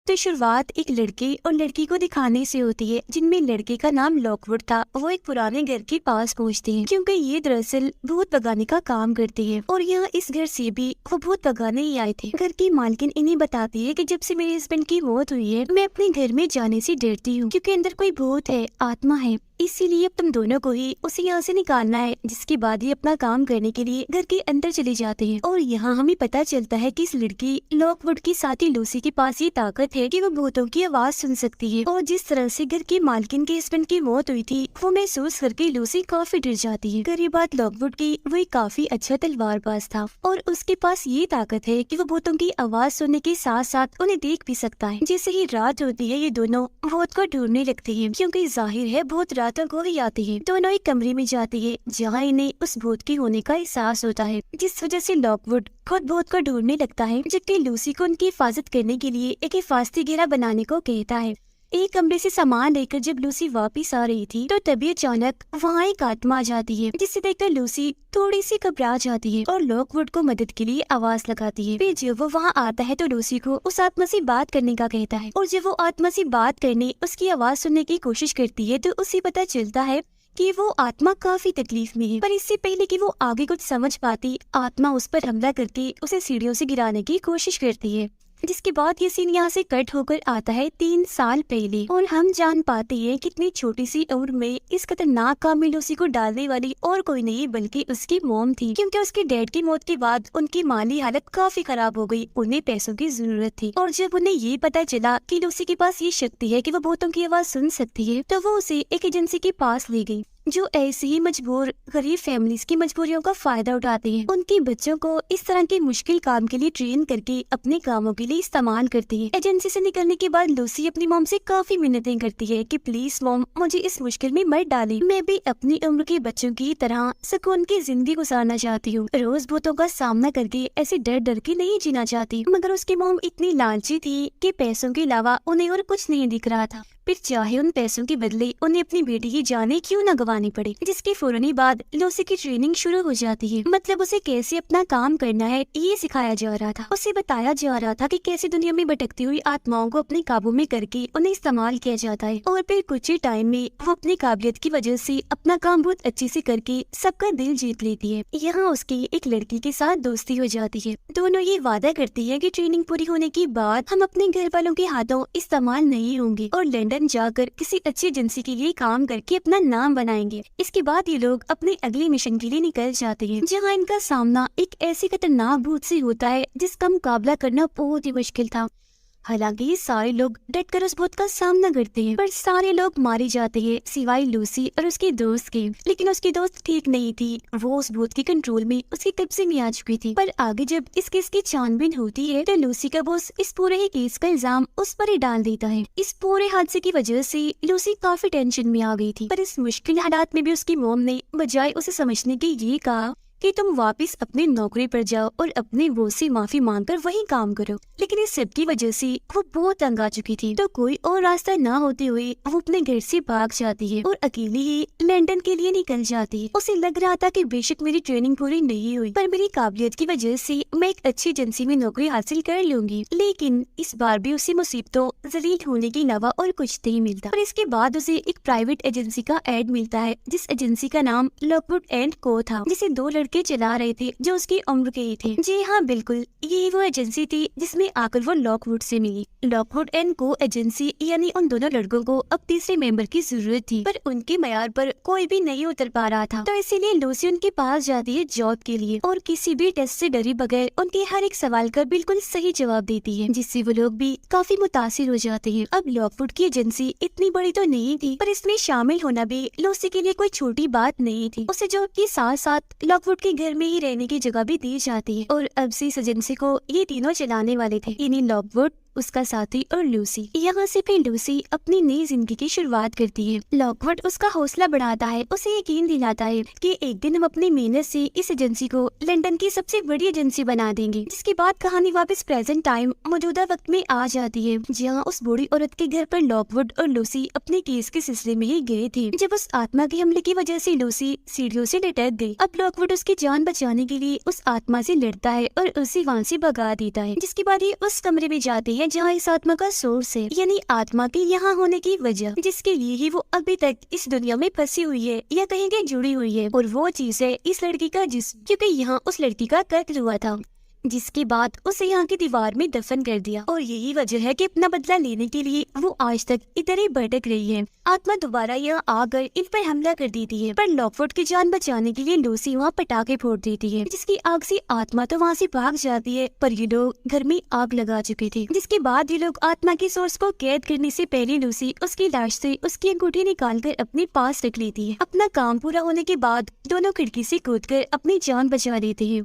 तो शुरुआत एक लड़के और लड़की को दिखाने से होती है, जिनमें लड़के का नाम लॉकवुड था। वो एक पुराने घर के पास पहुंचते हैं क्योंकि ये दरअसल भूत भगाने का काम करते हैं और यहाँ इस घर से भी वो भूत भगाने ही आए थे। घर की मालकिन इन्हें बताती है कि जब से मेरे हस्बैंड की मौत हुई है, मैं अपने घर में जाने से डरती हूँ क्योंकि अंदर कोई भूत है, आत्मा है। इसीलिए अब तुम दोनों को ही उसे यहाँ से निकालना है। जिसके बाद ये अपना काम करने के लिए घर के अंदर चले जाते हैं और यहाँ हमें पता चलता है कि इस लड़की लॉकवुड की साथी लूसी के पास ये ताकत है कि वो भूतों की आवाज सुन सकती है। और जिस तरह से घर की मालकिन के हस्बैंड की मौत हुई थी, वो महसूस करके लूसी काफी डर जाती है। गरीब बात लॉकवुड की, वो एक काफी अच्छा तलवारबाज था और उसके पास ये ताकत है कि वो भूतों की आवाज सुनने के साथ साथ उन्हें देख भी सकता है। जैसे ही रात होती है, ये दोनों भूत को ढूंढने लगते हैं क्योंकि जाहिर है भूत रातों को ही आते हैं। दोनों एक कमरे में जाती है जहाँ इन्हें उस भूत के होने का एहसास होता है, जिस वजह से लॉकवुड खुद भूत को ढूंढने लगता है, जबकि लूसी को उनकी हिफाजत करने के लिए एक हिफाजती घेरा बनाने को कहता है। एक कमरे से सामान लेकर जब लूसी वापस आ रही थी तो तभी अचानक वहाँ एक आत्मा आ जाती है, जिसे देखकर लूसी थोड़ी सी घबरा जाती है और लॉकवुड को मदद के लिए आवाज लगाती है। फिर जब वो वहाँ आता है तो लूसी को उस आत्मा से बात करने का कहता है और जब वो आत्मा से बात करने उसकी आवाज सुनने की कोशिश करती है तो उसे पता चलता है कि वो आत्मा काफी तकलीफ में है। पर इससे पहले कि वो आगे कुछ समझ पाती, आत्मा उस पर हमला करके उसे सीढ़ियों से गिराने की कोशिश करती है। जिसके बाद ये सीन यहाँ से कट होकर आता है 3 साल पहले और हम जान पाते हैं कितनी छोटी सी उम्र में इस खतरनाक काम में लूसी को डालने वाली और कोई नहीं बल्कि उसकी मॉम थी, क्योंकि उसके डैड की मौत के बाद उनकी माली हालत काफी खराब हो गई। उन्हें पैसों की जरूरत थी और जब उन्हें ये पता चला कि लूसी के पास ये शक्ति है कि वो भूतों की आवाज सुन सकती है, तो वो उसे एक एजेंसी के पास ले गई जो ऐसी ही मजबूर गरीब फैमिलीज की मजबूरियों का फायदा उठाते हैं। उनके बच्चों को इस तरह के मुश्किल काम के लिए ट्रेन करके अपने कामों के लिए इस्तेमाल करते हैं। एजेंसी से निकलने के बाद लूसी अपनी मॉम से काफी मिन्नतें करती है कि प्लीज मॉम, मुझे इस मुश्किल में मत डालें। मैं भी अपनी उम्र के बच्चों की तरह सुकून की जिंदगी गुजारना चाहती हूँ। रोज भूतों का सामना करके ऐसे डर डर के नहीं जीना चाहती। मगर उसकी मॉम इतनी लालची थी कि पैसों के अलावा उन्हें और कुछ नहीं दिख रहा था। फिर चाहे उन पैसों के बदले उन्हें अपनी बेटी की जाने क्यों न गंवानी पड़े। जिसके फौरन ही बाद लूसी की ट्रेनिंग शुरू हो जाती है। मतलब उसे कैसे अपना काम करना है ये सिखाया जा रहा था। उसे बताया जा रहा था कि कैसे दुनिया में भटकती हुई आत्माओं को अपने काबू में करके उन्हें इस्तेमाल किया जाता है। और फिर कुछ ही टाइम में वो अपनी काबिलियत की वजह से अपना काम बहुत अच्छे से करके सबका दिल जीत लेती है। यहाँ उसकी एक लड़की के साथ दोस्ती हो जाती है। दोनों ये वादा करती है कि ट्रेनिंग पूरी होने के बाद हम अपने घर वालों के हाथों इस्तेमाल नहीं होंगे और लंदन जाकर किसी अच्छी एजेंसी के लिए काम करके अपना नाम बनाएंगे। इसके बाद ये लोग अपने अगले मिशन के लिए निकल जाते हैं, जहाँ इनका सामना एक ऐसी खतरनाक भूत से होता है जिसका मुकाबला करना बहुत ही मुश्किल था। हालांकि ये सारे लोग डटकर उस भूत का सामना करते हैं, पर सारे लोग मारे जाते हैं सिवाय लूसी और उसके दोस्त के। लेकिन उसकी दोस्त ठीक नहीं थी, वो उस भूत के कंट्रोल में उसके कब्जे में आ चुकी थी। पर आगे जब इस केस की छानबीन होती है तो लूसी का बॉस इस पूरे ही केस का इल्जाम उस पर ही डाल देता है। इस पूरे हादसे की वजह से लूसी काफी टेंशन में आ गई थी। पर इस मुश्किल हालात में भी उसकी मॉम ने बजाय उसे समझने की ये कहा कि तुम वापस अपनी नौकरी पर जाओ और अपने वो से माफी मांगकर वही काम करो। लेकिन इस सब की वजह से वो बहुत तंग आ चुकी थी, तो कोई और रास्ता ना होते हुए वो अपने घर से भाग जाती है और अकेली ही लंदन के लिए निकल जाती है। उसे लग रहा था कि बेशक मेरी ट्रेनिंग पूरी नहीं हुई, पर मेरी काबिलियत की वजह से मैं एक अच्छी एजेंसी में नौकरी हासिल कर लूंगी। लेकिन इस बार भी उसे मुसीबतों जलील होने के अलावा और कुछ नहीं मिलता। पर इसके बाद उसे एक प्राइवेट एजेंसी का एड मिलता है, जिस एजेंसी का नाम लॉकवुड एंड को था, जिसे 2 लड़के चला रहे थे जो उसकी उम्र के ही थे। जी हाँ, बिल्कुल ये वो एजेंसी थी जिसमें आकर वो लॉकवुड से मिली। लॉकवुड एंड को एजेंसी यानी उन दोनों लड़कों को अब तीसरे मेंबर की जरूरत थी, पर उनके मयार पर कोई भी नहीं उतर पा रहा था। तो इसीलिए लूसी उनके पास जाती है जॉब के लिए और किसी भी टेस्ट से डरे बगैर उनके हर एक सवाल का बिल्कुल सही जवाब देती है, जिससे वो लोग भी काफी मुतासिर हो जाते हैं। अब लॉकवुड की एजेंसी इतनी बड़ी तो नहीं थी, पर इसमें शामिल होना भी लूसी के लिए कोई छोटी बात नहीं थी। उसे जॉब के साथ साथ लॉकवुड के घर में ही रहने की जगह भी दी जाती है और अब से इस एजेंसी को ये तीनों चलाने वाले थे, यानी लॉकवुड, उसका साथी और लूसी। यहाँ से फिर लूसी अपनी नई जिंदगी की शुरुआत करती है। लॉकवुड उसका हौसला बढ़ाता है, उसे यकीन दिलाता है कि एक दिन हम अपनी मेहनत से इस एजेंसी को लंदन की सबसे बड़ी एजेंसी बना देंगे। जिसके बाद कहानी वापस प्रेजेंट टाइम मौजूदा वक्त में आ जाती है, जहाँ उस बूढ़ी औरत के घर पर लॉकवुड और लूसी अपने केस के सिलसिले में ही गए थे, जब उस आत्मा के हमले की वजह से लूसी सीढ़ियों से लटक गई। अब लॉकवुड उसकी जान बचाने के लिए उस आत्मा से लड़ता है और उसे वहाँ से भगा देता है। जिसके बाद ये उस कमरे में जाते हैं है जहाँ इस आत्मा का सोर्स है, यानी आत्मा के यहाँ होने की वजह, जिसके लिए ही वो अभी तक इस दुनिया में फंसी हुई है या कहेंगे जुड़ी हुई है। और वो चीज है इस लड़की का जिस्म, क्योंकि यहाँ उस लड़की का कत्ल हुआ था, जिसके बाद उसे यहाँ की दीवार में दफन कर दिया। और यही वजह है कि अपना बदला लेने के लिए वो आज तक इधर ही भटक रही है। आत्मा दोबारा यहाँ आकर इन पर हमला कर देती है, पर लॉकवुड की जान बचाने के लिए लूसी वहाँ पटाखे फोड़ देती है, जिसकी आग से आत्मा तो वहाँ से भाग जाती है। पर ये लोग घर में आग लगा चुके थे, जिसके बाद ये लोग आत्मा की सोर्स को कैद करने से पहले लूसी उसकी लाश से उसकी अंगूठी निकाल कर अपने पास रख लेती है। अपना काम पूरा होने के बाद दोनों खिड़की से कूदकर अपनी जान बचा लेते हैं,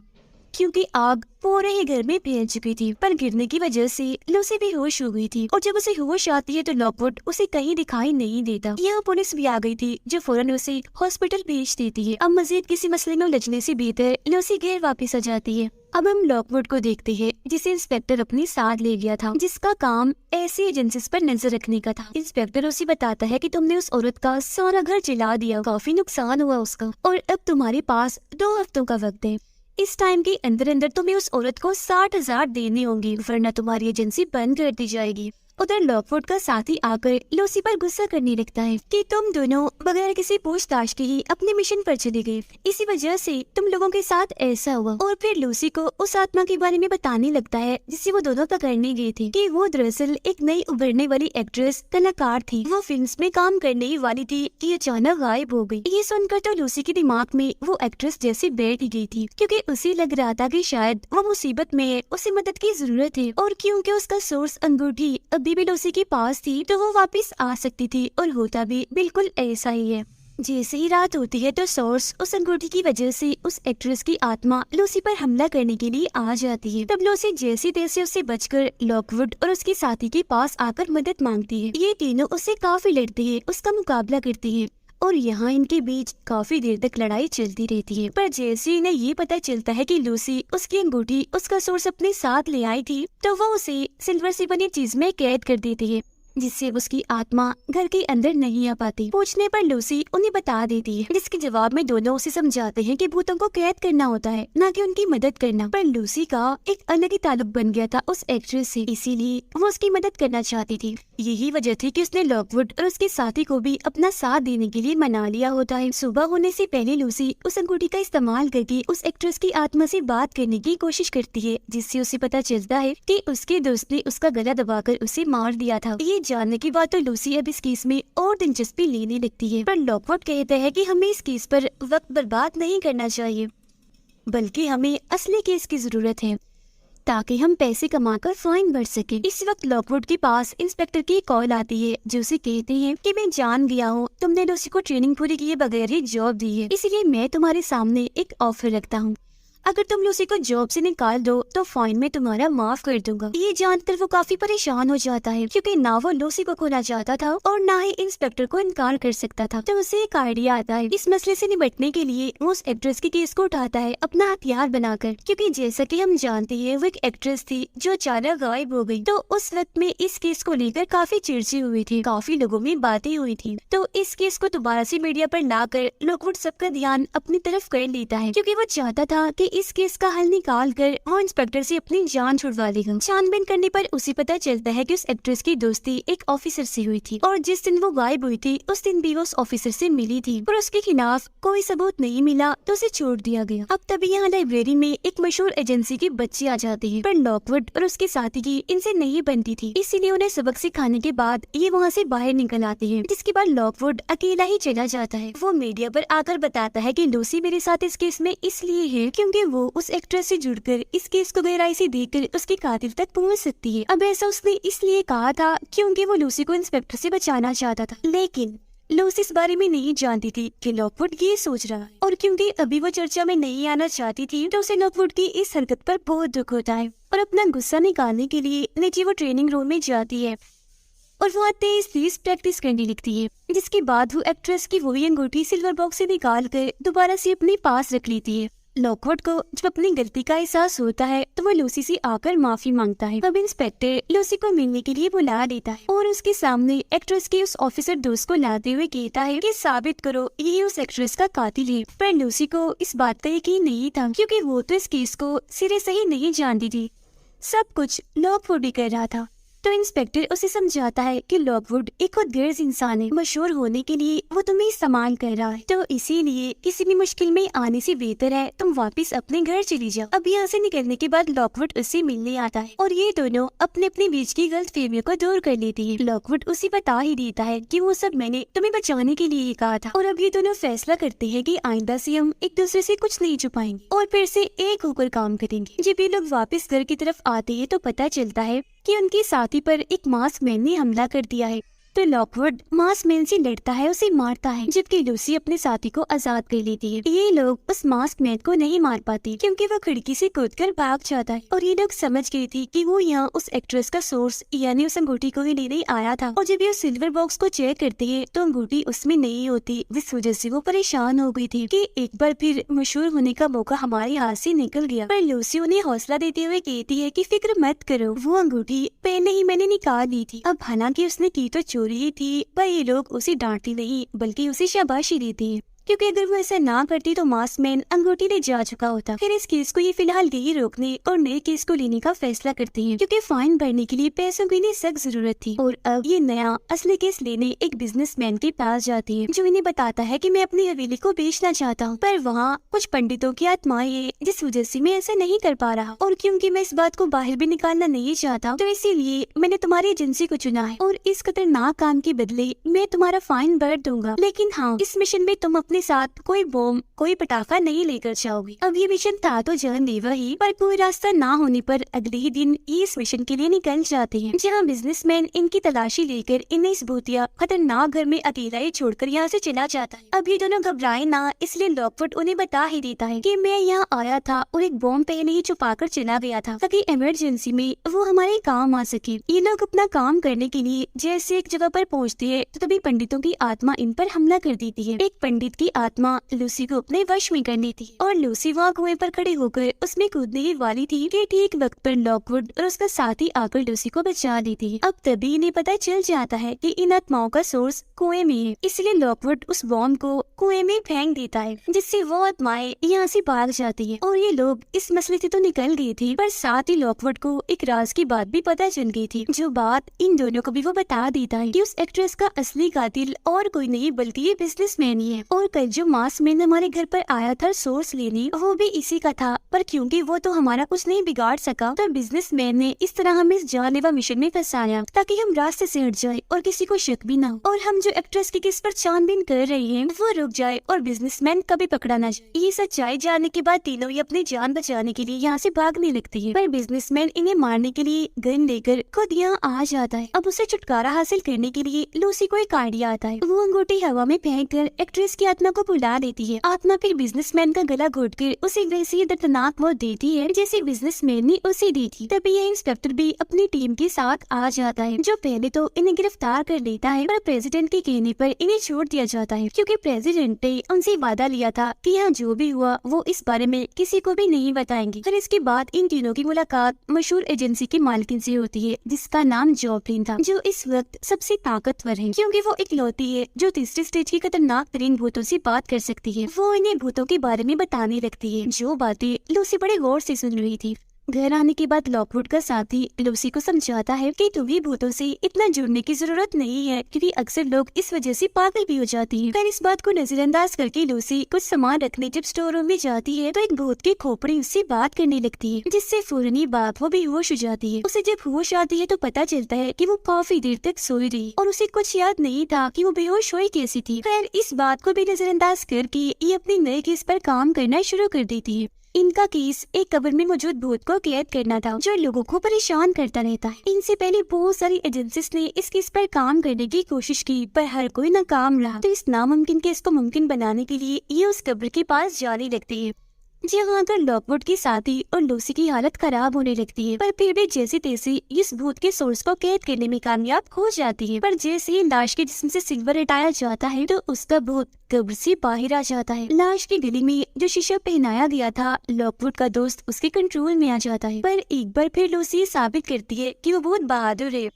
क्योंकि आग पूरे ही घर में फैल चुकी थी। पर गिरने की वजह से लूसी भी होश हो गई थी, और जब उसे होश आती है तो लॉकवुड उसे कहीं दिखाई नहीं देता। यहाँ पुलिस भी आ गई थी, जो फौरन उसे हॉस्पिटल भेज देती है। अब मजीद किसी मसले में उलझने से बेहतर लूसी घर वापस आ जाती है। अब हम लॉकवुड को देखते हैं, जिसे इंस्पेक्टर अपने साथ ले गया था, जिसका काम ऐसी एजेंसीज पर नजर रखने का था। इंस्पेक्टर उसे बताता है कि तुमने उस औरत का सारा घर जला दिया, काफी नुकसान हुआ उसका, और अब तुम्हारे पास 2 हफ्तों का वक्त है। इस टाइम के अंदर अंदर तुम्हें उस औरत को 60,000 देने होंगे, वरना तुम्हारी एजेंसी बंद कर दी जाएगी। उधर लॉकवुड का साथी आकर लूसी पर गुस्सा करने लगता है कि तुम दोनों बगैर किसी पूछताछ के ही अपने मिशन पर चले गए, इसी वजह से तुम लोगों के साथ ऐसा हुआ। और फिर लूसी को उस आत्मा के बारे में बताने लगता है जिसे वो दोनों पकड़ने गए थे, कि वो दरअसल एक नई उभरने वाली एक्ट्रेस कलाकार थी। वो फिल्म्स में काम करने ही वाली थी कि अचानक गायब हो गई। ये सुनकर तो लूसी के दिमाग में वो एक्ट्रेस जैसे बैठ गई थी, क्योंकि उसे लग रहा था कि शायद वो मुसीबत में है, उसे मदद की जरूरत है। और क्योंकि उसका सोर्स अंगूठी अभी भी लूसी के पास थी, तो वो वापस आ सकती थी, और होता भी बिल्कुल ऐसा ही है। जैसे ही रात होती है तो सोर्स उस अंगूठी की वजह से उस एक्ट्रेस की आत्मा लूसी पर हमला करने के लिए आ जाती है। तब लूसी जैसी तैसे उससे बचकर लॉकवुड और उसके साथी के पास आकर मदद मांगती है। ये तीनों उससे काफी लड़ते हैं, उसका मुकाबला करती है, और यहाँ इनके बीच काफी देर तक लड़ाई चलती रहती है। पर जैसे इन्हें ये पता चलता है कि लूसी उसकी अंगूठी उसका सोर्स अपने साथ ले आई थी, तो वो उसे सिल्वर से बनी चीज में कैद कर देती है, जिससे उसकी आत्मा घर के अंदर नहीं आ पाती। पूछने पर लूसी उन्हें बता देती है, जिसके जवाब में दोनों उसे समझाते हैं कि भूतों को कैद करना होता है, न कि उनकी मदद करना। पर लूसी का एक अलग ही ताल्लुक बन गया था उस एक्ट्रेस से, इसीलिए वो उसकी मदद करना चाहती थी। यही वजह थी कि उसने लॉकवुड और उसके साथी को भी अपना साथ देने के लिए मना लिया होता है। सुबह होने से पहले लूसी उस अंगूठी का इस्तेमाल करके उस एक्ट्रेस की आत्मा से बात करने की कोशिश करती है, जिससे उसे पता चलता है कि उसके दोस्त ने उसका गला दबाकर उसे मार दिया था। ये जानने के बाद तो लूसी अब इस केस में और दिलचस्पी लेने लगती है। पर लॉकवुड कहता है कि हमें इस केस पर वक्त बर्बाद नहीं करना चाहिए, बल्कि हमें असली केस की जरूरत है, ताकि हम पैसे कमाकर फाइन भर सके। इस वक्त लॉकवुड के पास इंस्पेक्टर की कॉल आती है, जो उसे कहते हैं कि मैं जान गया हूँ तुमने लूसी को ट्रेनिंग पूरी किए बगैर ही जॉब दी है, इसलिए मैं तुम्हारे सामने एक ऑफर रखता हूँ। अगर तुम लूसी को जॉब से निकाल दो तो फाइन में तुम्हारा माफ कर दूंगा। ये जानकर वो काफी परेशान हो जाता है, क्योंकि ना वो लूसी को खोना चाहता था और ना ही इंस्पेक्टर को इनकार कर सकता था। तो उसे एक आइडिया आता है। इस मसले से निपटने के लिए वो उस एक्ट्रेस के केस को उठाता है अपना हथियार बनाकर, क्योंकि जैसा कि हम जानते हैं वो एक एक्ट्रेस थी जो अचानक गायब हो गई। तो उस वक्त में इस केस को लेकर काफी चर्चे हुई थी, काफी लोगों में बातें हुई थी। तो इस केस को दोबारा से मीडिया पर लाकर लॉकवुड सबका ध्यान अपनी तरफ कर लेता है, क्योंकि वो चाहता था कि इस केस का हल निकाल कर वो इंस्पेक्टर से अपनी जान छुड़वा लेगा। छानबीन करने पर उसे पता चलता है कि उस एक्ट्रेस की दोस्ती एक ऑफिसर से हुई थी, और जिस दिन वो गायब हुई थी उस दिन भी वो उस ऑफिसर से मिली थी, पर उसके खिलाफ कोई सबूत नहीं मिला तो उसे छोड़ दिया गया। अब तभी यहाँ लाइब्रेरी में एक मशहूर एजेंसी के बच्चे आ जाते हैं, पर लॉकवुड और उसके साथी की इनसे नहीं बनती थी, इसीलिए उन्हें सबक सिखाने के बाद ये वहाँ से बाहर निकल आते हैं। जिसके बाद लॉकवुड अकेला ही चला जाता है। वो मीडिया पर आकर बताता है कि लूसी मेरे साथ इस केस में इसलिए है क्योंकि वो उस एक्ट्रेस से जुड़कर इस केस को गहराई से देखकर उसके कातिल तक पहुंच सकती है। अब ऐसा उसने इसलिए कहा था क्योंकि वो लूसी को इंस्पेक्टर से बचाना चाहता था, लेकिन लूसी इस बारे में नहीं जानती थी कि लॉकवुड ये सोच रहा है। और क्योंकि अभी वो चर्चा में नहीं आना चाहती थी, तो उसे लॉकवुड की इस हरकत पर बहुत दुख होता है, और अपना गुस्सा निकालने के लिए नीचे वो ट्रेनिंग रूम में जाती है और वो तेज प्रैक्टिस करने लगती है। जिसके बाद वो एक्ट्रेस की वही अंगूठी सिल्वर बॉक्स से निकाल कर दोबारा से अपने पास रख लेती है। लॉकवुड को जब अपनी गलती का एहसास होता है तो वो लूसी से आकर माफी मांगता है। तब इंस्पेक्टर लूसी को मिलने के लिए बुला देता है और उसके सामने एक्ट्रेस के उस ऑफिसर दोस्त को लाते हुए कहता है कि साबित करो यही उस एक्ट्रेस का कातिल है। पर लूसी को इस बात का यकीन नहीं था, क्योंकि वो तो इस केस को सिरे से ही नहीं जानती थी। सब कुछ लॉकवुड ही कर रहा था। तो इंस्पेक्टर उसे समझाता है कि लॉकवुड एक खुदगर्ज इंसान है, मशहूर होने के लिए वो तुम्हें इस्तेमाल कर रहा है, तो इसीलिए किसी भी मुश्किल में आने से बेहतर है तुम वापस अपने घर चली जाओ। अब यहाँ से निकलने के बाद लॉकवुड उससे मिलने आता है और ये दोनों अपने अपने बीच की गलतफहमियों को दूर कर लेती है। लॉकवुड उसे बता ही देता है कि वो सब मैंने तुम्हें बचाने के लिए कहा था, और अब ये दोनों फैसला करते हैं कि आइंदा से हम एक दूसरे से कुछ नहीं छुपाएंगे और फिर से एक होकर काम करेंगे। जब ये लोग वापस घर की तरफ आते हैं तो पता चलता है कि उनके साथी पर एक मास्क मैन ने हमला कर दिया है। तो लॉकवुड मास्क मैन से लड़ता है, उसे मारता है, जबकि लूसी अपने साथी को आजाद कर लेती है। ये लोग उस मास्क मैन को नहीं मार पाती क्योंकि वो खिड़की से कूदकर भाग जाता है, और ये लोग समझ गई थी कि वो यहाँ उस एक्ट्रेस का सोर्स यानी उस अंगूठी को ही लेने आया था। और जब ये सिल्वर बॉक्स को चेक करते हैं तो अंगूठी उसमें नहीं होती, जिस वजह से वो परेशान हो गई थी कि एक बार फिर मशहूर होने का मौका हमारे हाथ से निकल गया। पर लूसी उन्हें हौसला देते हुए कहती है कि फिक्र मत करो, वो अंगूठी पहले ही मैंने निकाल ली थी। अब हालांकि उसने की तो चोरी ही थी, पर ये लोग उसे डांटती नहीं बल्कि उसे शाबाशी देती है, क्योंकि अगर वो ऐसा ना करती तो मास्क मैन अंगूठी ले जा चुका होता। फिर इस केस को ये फिलहाल यही रोकने और नए केस को लेने का फैसला करती हैं, क्योंकि फाइन भरने के लिए पैसों की इन्हें सख्त जरूरत थी। और अब ये नया असली केस लेने एक बिजनेसमैन के पास जाती है, जो इन्हें बताता है कि मैं अपनी हवेली को बेचना चाहता हूँ, पर वहाँ कुछ पंडितों की आत्माएं है जिस वजह से मैं ऐसा नहीं कर पा रहा, और क्योंकि मैं इस बात को बाहर भी निकालना नहीं चाहता तो इसीलिए मैंने तुम्हारी एजेंसी को चुना है, और इस खतरनाक काम के बदले मैं तुम्हारा फाइन भर दूंगा। लेकिन हाँ, इस मिशन में तुम अपने साथ कोई बम कोई पटाखा नहीं लेकर जाओगे। अब ये मिशन था तो जानलेवा ही, पर कोई रास्ता ना होने पर अगले ही दिन ये इस मिशन के लिए निकल जाते हैं, जहाँ बिजनेसमैन इनकी तलाशी लेकर इन्हें इस भूतिया खतरनाक घर में अकेला ही छोड़कर यहाँ से चला जाता है। अब ये दोनों घबराए ना, इसलिए लॉकवुड उन्हें बता ही देता है कि मैं यहाँ आया था और एक बॉम्ब पहले ही छुपा कर चला गया था, ताकि इमरजेंसी में वो हमारे काम आ सके। ये लोग अपना काम करने के लिए जैसे एक जगह पर पहुँचते हैं तो तभी पंडितों की आत्मा इन पर हमला कर देती है। एक पंडित की आत्मा लूसी को अपने वश में कर लेती है, और लूसी वहाँ कुएं पर खड़े होकर उसमें कूदने ही वाली थी कि ठीक वक्त पर लॉकवुड और उसका साथी आकर लूसी को बचा लेती है। अब तभी इन्हें पता चल जाता है कि इन आत्माओं का सोर्स कुएं में है, इसलिए लॉकवुड उस बॉम्ब को कुएं में फेंक देता है, जिससे वो आत्माएं यहाँ से भाग जाती है। और ये लोग इस मसले से तो निकल गए थे, पर साथ ही लॉकवुड को एक राज की बात भी पता चल गई थी, जो बात इन दोनों को भी वो बता देता है कि उस एक्ट्रेस का असली कातिल और कोई नहीं बल्कि ये बिजनेसमैन ही है, और कल जो मास्क मैन हमारे घर पर आया था सोर्स लेने, वो भी इसी का था, पर क्योंकि वो तो हमारा कुछ नहीं बिगाड़ सका तो बिजनेसमैन ने इस तरह हमें इस जानलेवा मिशन में फंसाया ताकि हम रास्ते से हट जाए और किसी को शक भी ना हो, और हम जो एक्ट्रेस की किस पर छानबीन कर रहे हैं वो रुक जाए और बिजनेसमैन कभी पकड़ा ना जाए। ये सच्चाई जानने के बाद तीनों ही अपनी जान बचाने के लिए यहाँ से भागने लगती है, पर बिजनेसमैन इन्हें मारने के लिए गन लेकर खुद यहाँ आ जाता है। अब उसे छुटकारा हासिल करने के लिए लूसी को एक आइडिया आता है, वो अंगूठी हवा में फेंक कर एक्ट्रेस की आत्मा को बुला देती है। आत्मा फिर बिजनेसमैन का गला घोटकर उसे वैसी दर्दनाक मौत देती है जैसे बिजनेसमैन ने उसे दी थी। तभी यह इंस्पेक्टर भी अपनी टीम के साथ आ जाता है, जो पहले तो इन्हें गिरफ्तार कर लेता है, पर प्रेसिडेंट के कहने पर इन्हें छोड़ दिया जाता है, क्योंकि प्रेसिडेंट ने उनसे वादा लिया था कि यहाँ जो भी हुआ वो इस बारे में किसी को भी नहीं बताएंगे। फिर इसके बाद इन तीनों की मुलाकात मशहूर एजेंसी की मालकिन से होती है, जिसका नाम जॉकलिन था, जो इस वक्त सबसे ताकतवर है, क्योंकि वो इकलौती है जो तीसरी स्टेज की खतरनाक तरीन भूतों से बात कर सकती है। वो इन्हें भूतों के बारे में बताने लगती है, जो बातें लूसी बड़े गौर से सुन रही थी। घर आने के बाद लॉकवुड का साथी लूसी को समझाता है कि तुम्हें भूतों से इतना जुड़ने की जरूरत नहीं है, क्योंकि अक्सर लोग इस वजह से पागल भी हो जाती हैं। पर इस बात को नजरअंदाज करके लूसी कुछ सामान रखने जब स्टोर रूम में जाती है तो एक भूत की खोपड़ी उससे बात करने लगती है, जिससे फौरन ही बात वो बेहोश हो जाती है। उसे जब होश आती है तो पता चलता है कि वो काफी देर तक सोई रही और उसे कुछ याद नहीं था कि वो बेहोश हुई कैसी थी। खैर, इस बात को भी नजरअंदाज करके ये अपने नए केस पर काम करना शुरू कर देती है। इनका केस एक कब्र में मौजूद भूत को कैद करना था, जो लोगों को परेशान करता रहता है। इनसे पहले बहुत सारी एजेंसीज ने इस केस पर काम करने की कोशिश की, पर हर कोई नाकाम रहा। तो इस नामुमकिन केस को मुमकिन बनाने के लिए ये उस कब्र के पास जाने लगती है, जहाँ आकर लॉकवुड की साथी और लूसी की हालत खराब होने लगती है, पर फिर भी जैसे तैसे इस भूत के सोर्स को कैद करने में कामयाब हो जाती है। पर जैसे ही लाश के जिस्म से सिल्वर हटाया जाता है तो उसका भूत कब्र से बाहर आ जाता है। लाश के गले में जो शीशा पहनाया गया था, लॉकवुड का दोस्त उसके कंट्रोल में आ जाता है। पर एक बार फिर लूसी साबित करती है कि वो बहुत बहादुर है।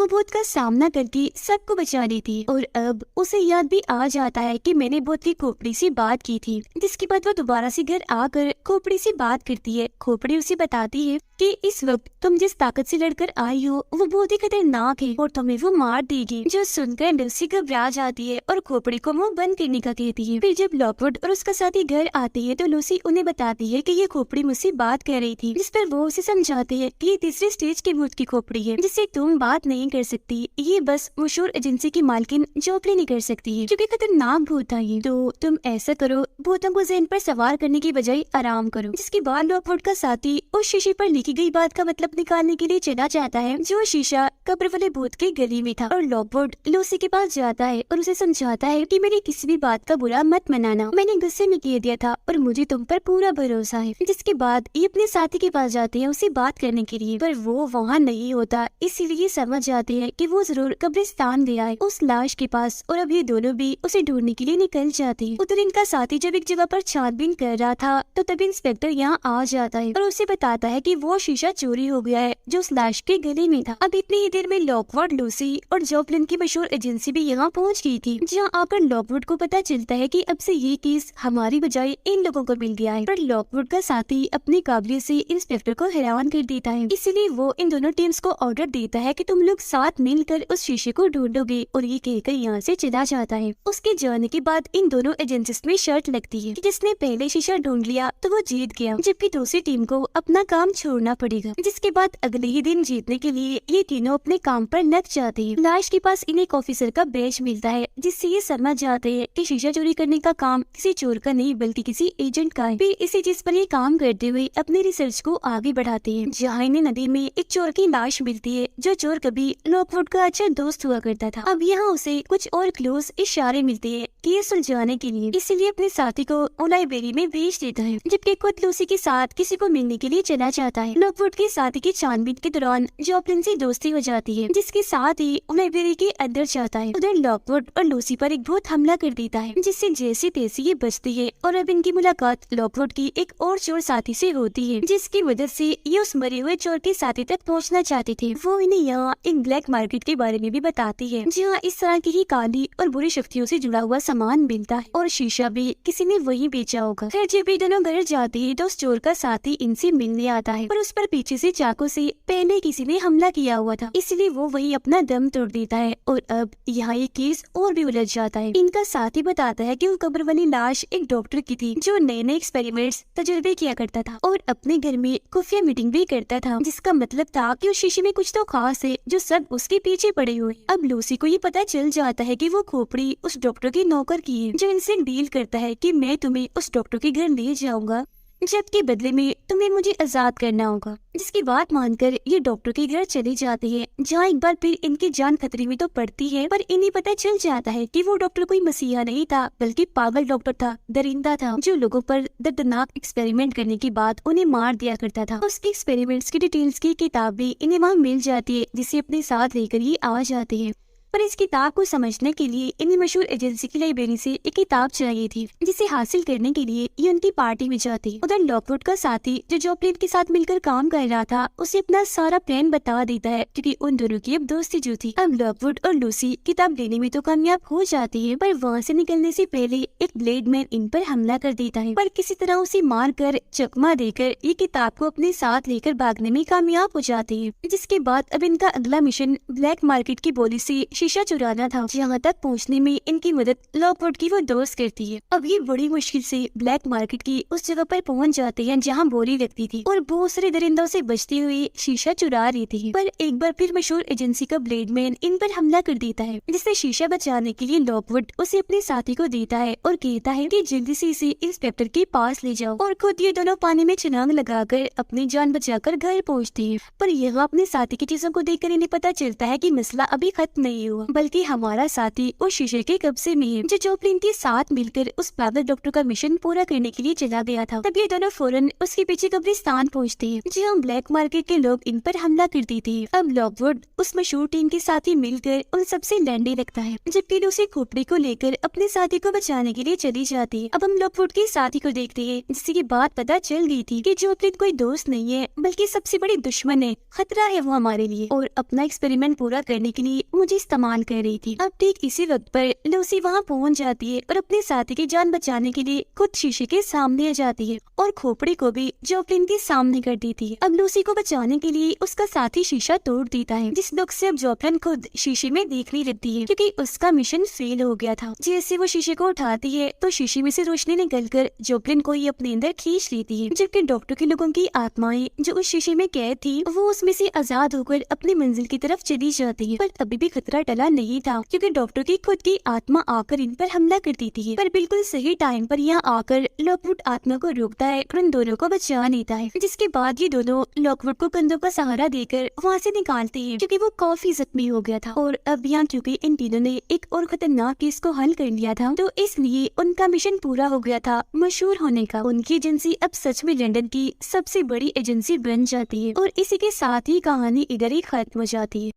वो भूत का सामना करके सबको बचा रही थी। और अब उसे याद भी आ जाता है कि मैंने भूत की खोपड़ी से बात की थी। जिसके बाद वो दोबारा से घर आकर खोपड़ी से बात करती है। खोपड़ी उसे बताती है कि इस वक्त तुम जिस ताकत से लड़कर आई हो वो बहुत ही खतरनाक है और तुम्हें वो मार देगी। जो सुनकर लूसी घबरा जाती है और खोपड़ी को मुंह बंद करने का कहती है। फिर जब लॉकवुड और उसका साथी घर आते हैं तो लूसी उन्हें बताती है कि ये खोपड़ी मुझसे बात कर रही थी, जिस पर वो उसे समझाते हैं कि ये तीसरे स्टेज के भूत की खोपड़ी है जिससे तुम बात नहीं कर सकती। ये बस मशहूर एजेंसी की मालकिन जोपली नहीं कर सकती है क्योंकि खतरनाक भूत है ये। तो तुम ऐसा करो, भूतों को ज़हन पर सवार करने की बजाय आराम करो। जिसके बाद लॉकवुड का साथी उस शीशे पर लिखी गई बात का मतलब निकालने के लिए चला जाता है जो शीशा कब्र वाले भूत के गली में था। और लॉकवुड लूसी के पास जाता है और उसे समझाता है कि मेरी किसी भी बात का बुरा मत मनाना, मैंने गुस्से में कह दिया था और मुझे तुम पर पूरा भरोसा है। जिसके बाद ये अपने साथी के पास जाते हैं उसे बात करने के लिए, पर वो वहाँ नहीं होता। इसीलिए समझ जाते हैं कि वो जरूर कब्रिस्तान गया है उस लाश के पास और अब ये दोनों भी उसे ढूंढने के लिए निकल जाते हैं। उधर इनका साथी जब एक जगह पर छानबीन कर रहा था तो तभी इंस्पेक्टर यहाँ आ जाता है और उसे बताता है कि वो शीशा चोरी हो गया है जो उस लाश के गले में था। अब इतनी ही देर में लॉकवुड, लूसी और जोपलिन की मशहूर एजेंसी भी यहाँ पहुँच गई थी, जहाँ आकर लॉकवुड को पता चलता है कि अब से ये केस हमारी बजाय इन लोगों को मिल गया है। पर लॉकवुड का साथी अपनी काबिलियत से इंस्पेक्टर को हैरान कर देता है, इसलिए वो इन दोनों टीम्स को ऑर्डर देता है कि तुम लोग साथ मिलकर उस शीशे को ढूंढोगे और ये कहकर यहाँ से चला जाता है। उसके जाने के बाद इन दोनों एजेंसीज में शर्त लगती है कि जिसने पहले शीशा ढूंढ लिया तो वो जीत गया, जबकि दूसरी टीम को अपना काम छोड़ना पड़ेगा। जिसके बाद अगले ही दिन जीतने के लिए ये तीनों अपने काम पर लग जाते हैं। लाश के पास इन्हें एक ऑफिसर का बैज मिलता है जिससे ये समझ जाते हैं कि शीशा चोरी करने का काम किसी चोर का नहीं बल्कि किसी एजेंट का है। फिर इसी चीज पर ये काम करते हुए अपनी रिसर्च को आगे बढ़ाते हैं, जहाँ इन्हें नदी में एक चोर की लाश मिलती है जो चोर कभी लॉकवुड का अच्छा दोस्त हुआ करता था। अब यहाँ उसे कुछ और क्लोज इशारे मिलते हैं कि ये सुलझाने के लिए, इसीलिए अपने साथी को लाइब्रेरी में भेज देता है, जबकि खुद लूसी के साथ किसी को मिलने के लिए चला जाता है। लॉकवुड के साथी की छानबीन के दौरान जोपलिन से दोस्ती हो जाती है, जिसके साथ ही लाइब्रेरी के अंदर जाता है। उधर लॉकवुड और लूसी पर एक भूत हमला कर देता है, जिससे जैसे तैसे ये बचती है और अब इनकी मुलाकात लॉकवुड की एक और चोर साथी से होती है, जिसकी मदद से ये उस मरे हुए चोर के साथी तक पहुंचना चाहते थे। वो इन्हें यहाँ एक ब्लैक मार्केट के बारे में भी बताती है, जहाँ इस तरह की ही काली और बुरी शक्तियों से जुड़ा हुआ सामान मिलता है और शीशा भी किसी ने वही बेचा होगा। फिर जब ये दोनों घर जाते हैं तो उस चोर का साथी इनसे मिलने आता है, पर उस पर पीछे से चाकू से पहले किसी ने हमला किया हुआ था, इसलिए वो वही अपना दम तोड़ देता है। और अब यहाँ ये केस और भी उलझ जाता है। इनका साथी बताता है कि वो कब्र वाली लाश एक डॉक्टर की थी जो नए नए एक्सपेरिमेंट्स तजुर्बे किया करता था और अपने घर में खुफिया मीटिंग भी करता था, जिसका मतलब था कि उस शीशे में कुछ तो खास है जो सब उसके पीछे पड़े हुए। अब लूसी को ये पता चल जाता है कि वो खोपड़ी उस डॉक्टर की नौकर की है जो इनसे डील करता है कि मैं तुम्हें उस डॉक्टर के घर ले जाऊंगा जबकि बदले में तुम्हें मुझे आजाद करना होगा। जिसकी बात मानकर ये डॉक्टर के घर चले जाते हैं, जहाँ एक बार फिर इनकी जान खतरे में तो पड़ती है, पर इन्हें पता चल जाता है कि वो डॉक्टर कोई मसीहा नहीं था बल्कि पागल डॉक्टर था, दरिंदा था जो लोगों पर दर्दनाक एक्सपेरिमेंट करने के बाद उन्हें मार दिया करता था। उसके एक्सपेरिमेंट्स की डिटेल्स की किताब भी इन्हें वहाँ मिल जाती है, जिसे अपने साथ लेकर ये आ जाते हैं। पर इस किताब को समझने के लिए इन्हें मशहूर एजेंसी की लाइब्रेरी से एक किताब चाहिए थी, जिसे हासिल करने के लिए ये उनकी पार्टी में जाती। उधर लॉकवुड का साथी जो जोपलिन के साथ मिलकर काम कर रहा था उसे अपना सारा प्लान बता देता है, क्योंकि उन दोनों की अब दोस्ती जो थी। अब लॉकवुड और लूसी किताब लेने में तो कामयाब हो जाती है, पर वहाँ से निकलने से पहले एक ब्लेडमैन इन पर हमला कर देता है, पर किसी तरह उसे मार कर चकमा देकर ये किताब को अपने साथ लेकर भागने में कामयाब हो जाती है। जिसके बाद अब इनका अगला मिशन ब्लैक मार्केट की बोली से शीशा चुराना था, जहाँ तक पहुँचने में इनकी मदद लॉकवुड की वो दोस्त करती है। अब ये बड़ी मुश्किल से ब्लैक मार्केट की उस जगह पर पहुँच जाते हैं जहाँ बोली लगती थी और बहुत सारे दरिंदों से बचते हुए शीशा चुरा रही थी। पर एक बार फिर मशहूर एजेंसी का ब्लेडमैन इन पर हमला कर देता है, जिससे शीशा बचाने के लिए लॉकवुड उसे अपने साथी को देता है और कहता है कि जल्दी से इसे इंस्पेक्टर के पास ले जाओ। और खुद ये दोनों पानी में छलांग लगाकर अपनी जान बचाकर घर पहुँचती है। पर यहाँ अपने साथी की चीजों को देखकर इन्हें पता चलता है कि मसला अभी खत्म नहीं हुआ, बल्कि हमारा साथी उस शीशे के कब्जे में है जो जॉपलिन के साथ मिलकर उस पागल डॉक्टर का मिशन पूरा करने के लिए चला गया था। तब ये दोनों फौरन उसके पीछे कब्रिस्तान पहुँचते हैं जहाँ ब्लैक मार्केट के लोग इन पर हमला कर देते हैं। अब लॉकवुड उस मशहूर टीम के साथ ही मिलकर उन सबसे लड़ने लगता है, जबकि लूसी खोपड़ी को लेकर अपने साथी को बचाने के लिए चली जाती है। अब हम लॉकवुड के साथी को देखते हैं जिससे ये बात पता चल गई थी कि जॉपलिन कोई दोस्त नहीं है बल्कि सबसे बड़ी दुश्मन है, खतरा है वो हमारे लिए और अपना एक्सपेरिमेंट पूरा करने के लिए मुझे इस्तेमाल कर रही थी। अब ठीक इसी वक्त पर लूसी वहाँ पहुँच जाती है और अपने साथी की जान बचाने के लिए खुद शीशे के सामने आ जाती है और खोपड़ी को भी जॉपलिन के सामने कर देती है। अब लूसी को बचाने के लिए उसका साथी शीशा तोड़ देता है, जिस दुख से अब जॉपलिन खुद शीशे में देखने लगती है क्योंकि उसका मिशन फेल हो गया था। जैसे वो शीशे को उठाती है तो शीशे में से रोशनी निकलकर जॉपलिन को ही अपने अंदर खींच लेती है, जबकि डॉक्टर के लोगों की आत्माएं जो उस शीशे में कैद थी वो उसमें से आजाद होकर अपनी मंजिल की तरफ चली जाती है। पर अभी भी खतरा टला नहीं था क्योंकि डॉक्टर की खुद की आत्मा आकर इन पर हमला कर देती है। पर बिल्कुल सही टाइम पर यहाँ आकर लॉकवुड आत्मा को रोकता है और उन दोनों को बचा लेता है, जिसके बाद ये दोनों लॉकवुड को कंधों का सहारा देकर वहाँ से निकालते हैं क्योंकि वो काफी जख्मी हो गया था। और अब यहाँ क्योंकि इन तीनों ने एक और खतरनाक केस को हल कर लिया था तो इसलिए उनका मिशन पूरा हो गया था मशहूर होने का। उनकी एजेंसी अब सच में लंदन की सबसे बड़ी एजेंसी बन जाती है और इसी के साथ ही कहानी इधर ही खत्म हो जाती है।